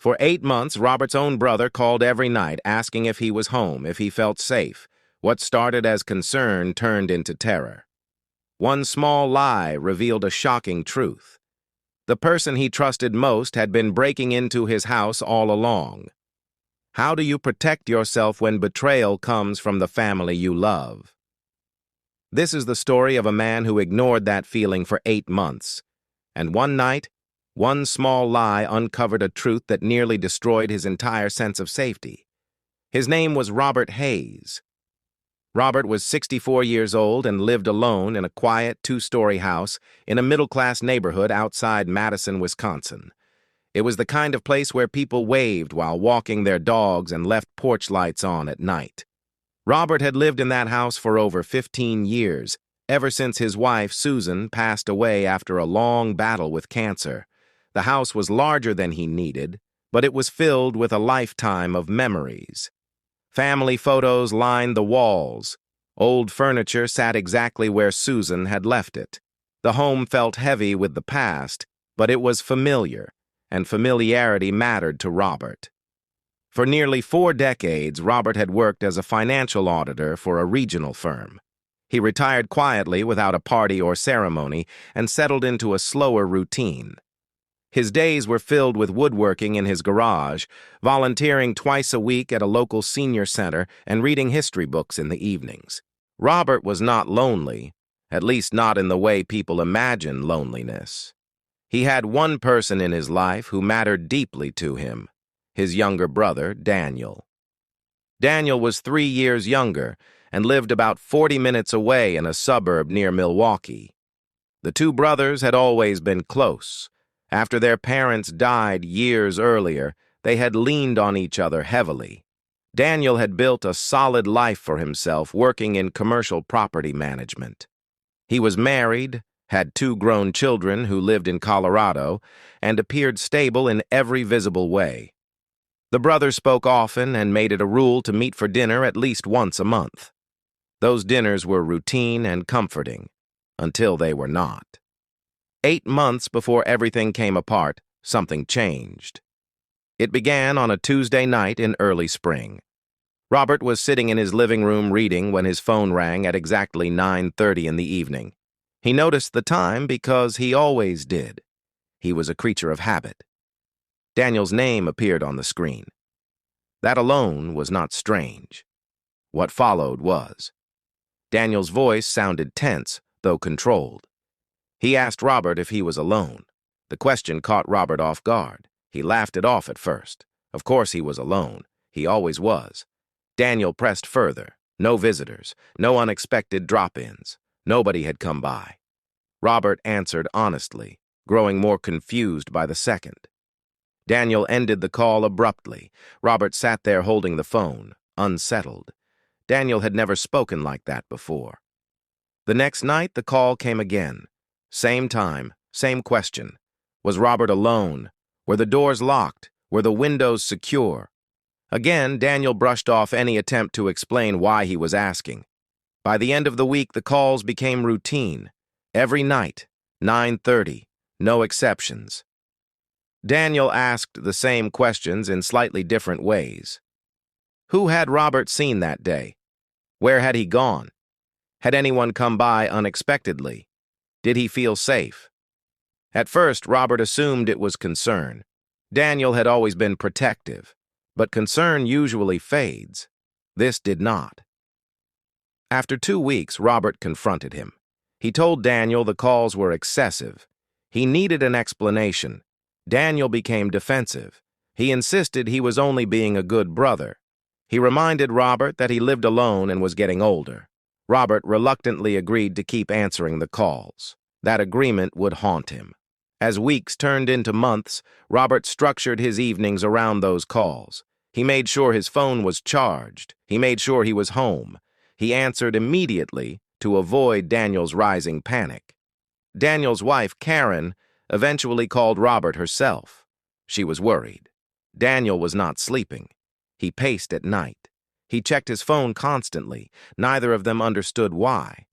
For 8 months, Robert's own brother called every night asking if he was home, if he felt safe. What started as concern turned into terror. One small lie revealed a shocking truth. The person he trusted most had been breaking into his house all along. How do you protect yourself when betrayal comes from the family you love? This is the story of a man who ignored that feeling for 8 months. And one night, one small lie uncovered a truth that nearly destroyed his entire sense of safety. His name was Robert Hayes. Robert was 64 years old and lived alone in a quiet two-story house in a middle-class neighborhood outside Madison, Wisconsin. It was the kind of place where people waved while walking their dogs and left porch lights on at night. Robert had lived in that house for over 15 years, ever since his wife, Susan, passed away after a long battle with cancer. The house was larger than he needed, but it was filled with a lifetime of memories. Family photos lined the walls. Old furniture sat exactly where Susan had left it. The home felt heavy with the past, but it was familiar, and familiarity mattered to Robert. For nearly 4 decades, Robert had worked as a financial auditor for a regional firm. He retired quietly without a party or ceremony and settled into a slower routine. His days were filled with woodworking in his garage, volunteering twice a week at a local senior center, and reading history books in the evenings. Robert was not lonely, at least not in the way people imagine loneliness. He had one person in his life who mattered deeply to him, his younger brother, Daniel. Daniel was 3 years younger and lived about 40 minutes away in a suburb near Milwaukee. The two brothers had always been close. After their parents died years earlier, they had leaned on each other heavily. Daniel had built a solid life for himself working in commercial property management. He was married, had 2 grown children who lived in Colorado, and appeared stable in every visible way. The brothers spoke often and made it a rule to meet for dinner at least once a month. Those dinners were routine and comforting, until they were not. 8 months before everything came apart, something changed. It began on a Tuesday night in early spring. Robert was sitting in his living room reading when his phone rang at exactly 9:30 in the evening. He noticed the time because he always did. He was a creature of habit. Daniel's name appeared on the screen. That alone was not strange. What followed was. Daniel's voice sounded tense, though controlled. He asked Robert if he was alone. The question caught Robert off guard. He laughed it off at first. Of course he was alone. He always was. Daniel pressed further. No visitors. No unexpected drop-ins. Nobody had come by. Robert answered honestly, growing more confused by the second. Daniel ended the call abruptly. Robert sat there holding the phone, unsettled. Daniel had never spoken like that before. The next night, the call came again. Same time, same question. Was Robert alone? Were the doors locked? Were the windows secure? Again, Daniel brushed off any attempt to explain why he was asking. By the end of the week, the calls became routine. Every night, 9:30, no exceptions. Daniel asked the same questions in slightly different ways. Who had Robert seen that day? Where had he gone? Had anyone come by unexpectedly? Did he feel safe? At first, Robert assumed it was concern. Daniel had always been protective, but concern usually fades. This did not. After 2 weeks, Robert confronted him. He told Daniel the calls were excessive. He needed an explanation. Daniel became defensive. He insisted he was only being a good brother. He reminded Robert that he lived alone and was getting older. Robert reluctantly agreed to keep answering the calls. That agreement would haunt him. As weeks turned into months, Robert structured his evenings around those calls. He made sure his phone was charged. He made sure he was home. He answered immediately to avoid Daniel's rising panic. Daniel's wife, Karen, eventually called Robert herself. She was worried. Daniel was not sleeping. He paced at night. He checked his phone constantly. Neither of them understood why.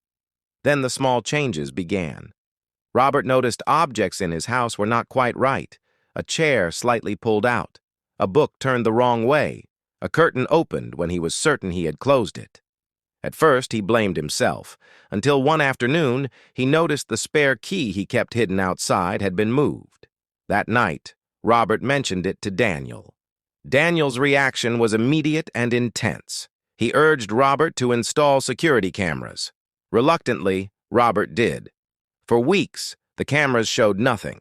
Then the small changes began. Robert noticed objects in his house were not quite right. A chair slightly pulled out. A book turned the wrong way. A curtain opened when he was certain he had closed it. At first, he blamed himself, until one afternoon he noticed the spare key he kept hidden outside had been moved. That night, Robert mentioned it to Daniel. Daniel's reaction was immediate and intense. He urged Robert to install security cameras. Reluctantly, Robert did. For weeks, the cameras showed nothing.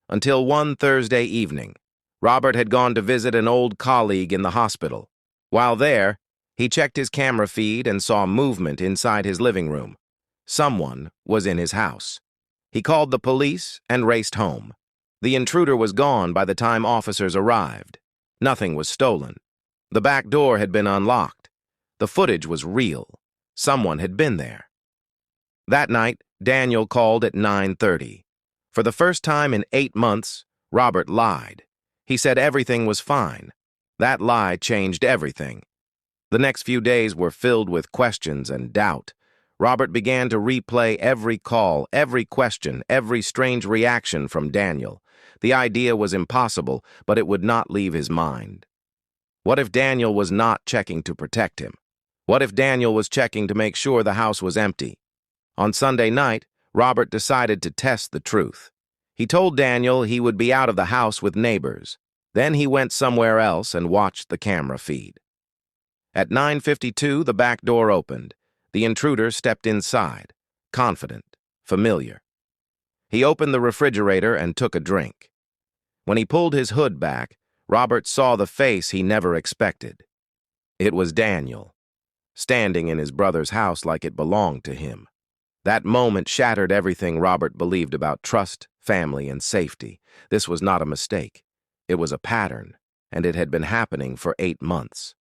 Until one Thursday evening, Robert had gone to visit an old colleague in the hospital. While there, he checked his camera feed and saw movement inside his living room. Someone was in his house. He called the police and raced home. The intruder was gone by the time officers arrived. Nothing was stolen. The back door had been unlocked. The footage was real. Someone had been there. That night, Daniel called at 9:30. For the first time in 8 months, Robert lied. He said everything was fine. That lie changed everything. The next few days were filled with questions and doubt. Robert began to replay every call, every question, every strange reaction from Daniel. The idea was impossible, but it would not leave his mind. What if Daniel was not checking to protect him? What if Daniel was checking to make sure the house was empty? On Sunday night, Robert decided to test the truth. He told Daniel he would be out of the house with neighbors. Then he went somewhere else and watched the camera feed. At 9:52, the back door opened. The intruder stepped inside, confident, familiar. He opened the refrigerator and took a drink. When he pulled his hood back, Robert saw the face he never expected. It was Daniel, standing in his brother's house like it belonged to him. That moment shattered everything Robert believed about trust, family, and safety. This was not a mistake. It was a pattern, and it had been happening for 8 months.